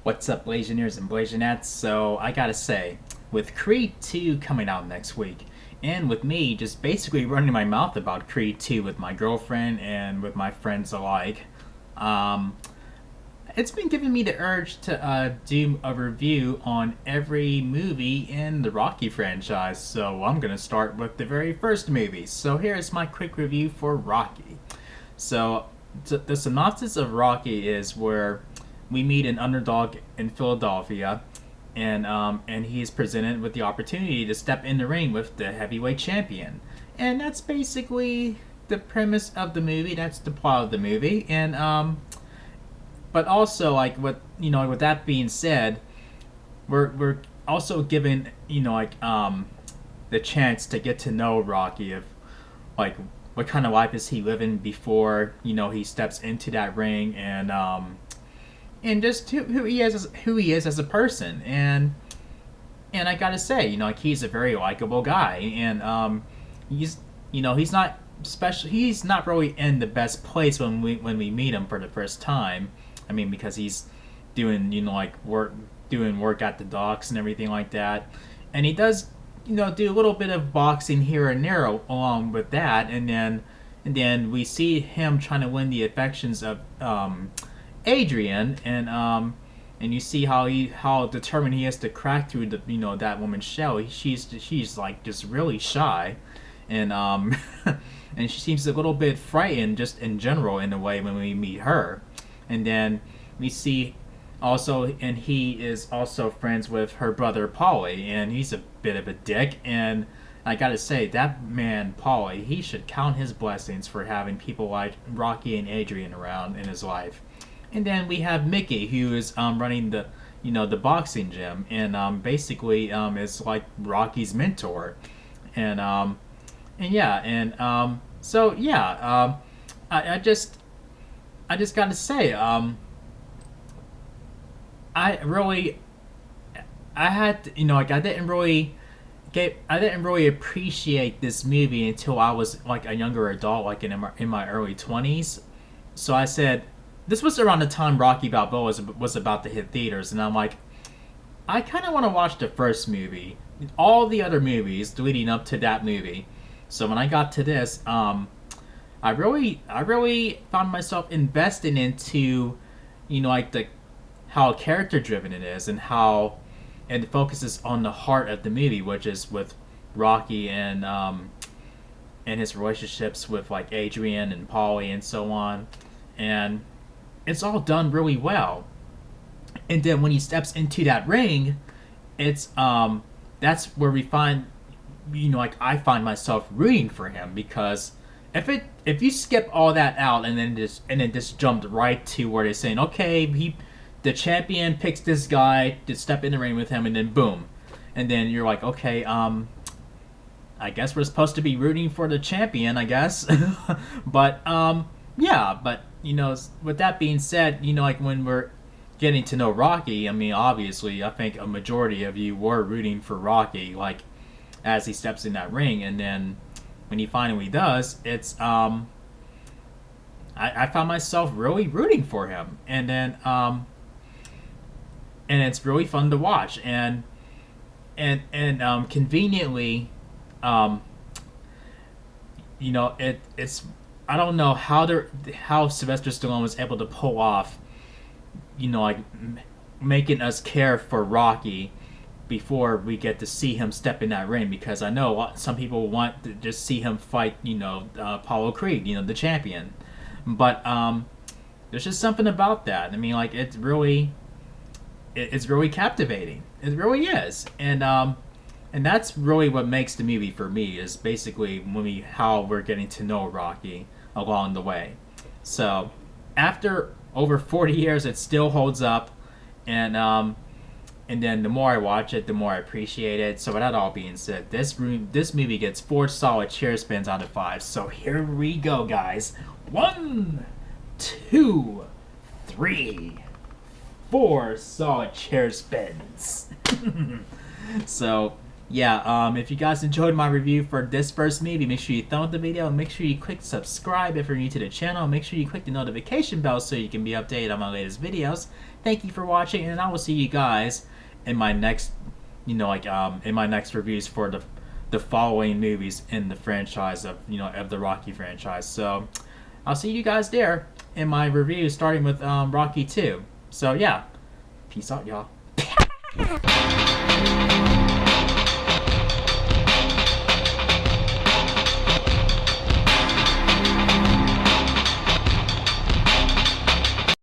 What's up, Blasianeers and Blasianettes? So, I gotta say, with Creed 2 coming out next week, and with me just basically running my mouth about Creed 2 with my girlfriend and with my friends alike, um, it's been giving me the urge to do a review on every movie in the Rocky franchise. So, I'm gonna start with the very first movie. So, here's my quick review for Rocky. So, the synopsis of Rocky is where we meet an underdog in Philadelphia, and he's presented with the opportunity to step in the ring with the heavyweight champion, and that's basically the premise of the movie. That's the plot of the movie, and but also like with that being said, we're also given the chance to get to know Rocky of like what kind of life is he living before he steps into that ring, and just who he is as a person, and I gotta say, like he's a very likable guy, and he's not special. He's not really in the best place when we meet him for the first time. I mean, because he's doing doing work at the docks and everything like that, and he does do a little bit of boxing here and there along with that, and then we see him trying to win the affections of Adrian, and you see how determined he is to crack through that woman's shell. She's like just really shy, and and she seems a little bit frightened just in general in a way when we meet her, and then we see also, and he is also friends with her brother Paulie, and he's a bit of a dick, and I gotta say, that man Paulie, he should count his blessings for having people like Rocky and Adrian around in his life. And then we have Mickey, who is running the boxing gym, and basically is like Rocky's mentor, and yeah, and so yeah, I just gotta say, I really, I had I didn't really appreciate this movie until I was like a younger adult, like in my early 20s. So I said, this was around the time Rocky Balboa was about to hit theaters, and I'm like, I kind of want to watch the first movie, all the other movies leading up to that movie. So when I got to this, I really found myself investing into, like the how character driven it is, and how it focuses on the heart of the movie, which is with Rocky and his relationships with like Adrian and Paulie and so on, and it's all done really well. And then when he steps into that ring, it's that's where we find, like I find myself rooting for him, because if you skip all that out and then just jumped right to where they're saying, okay, the champion picks this guy to step in the ring with him, and then boom, and then you're like, okay, I guess we're supposed to be rooting for the champion, I guess. But yeah, but with that being said, like when we're getting to know Rocky, I mean, obviously, I think a majority of you were rooting for Rocky, like as he steps in that ring, and then when he finally does, it's I found myself really rooting for him, and it's really fun to watch, and conveniently, um, it's I don't know how Sylvester Stallone was able to pull off, like making us care for Rocky before we get to see him step in that ring, because I know some people want to just see him fight, Apollo Creed, the champion, but there's just something about that. I mean, like it's really captivating. It really is, and that's really what makes the movie for me, is basically how we're getting to know Rocky along the way. So after over 40 years, it still holds up, and then the more I watch it, the more I appreciate it. So with that all being said, this movie gets 4 solid chair spins out of 5. So here we go, guys. 1, 2, 3, 4 solid chair spins. So yeah, if you guys enjoyed my review for this first movie, make sure you thumb up the video, and make sure you click subscribe if you're new to the channel, make sure you click the notification bell so you can be updated on my latest videos. Thank you for watching, and I will see you guys in my next, in my next reviews for the following movies in the franchise of, of the Rocky franchise. So, I'll see you guys there in my review, starting with Rocky 2. So yeah, peace out, y'all.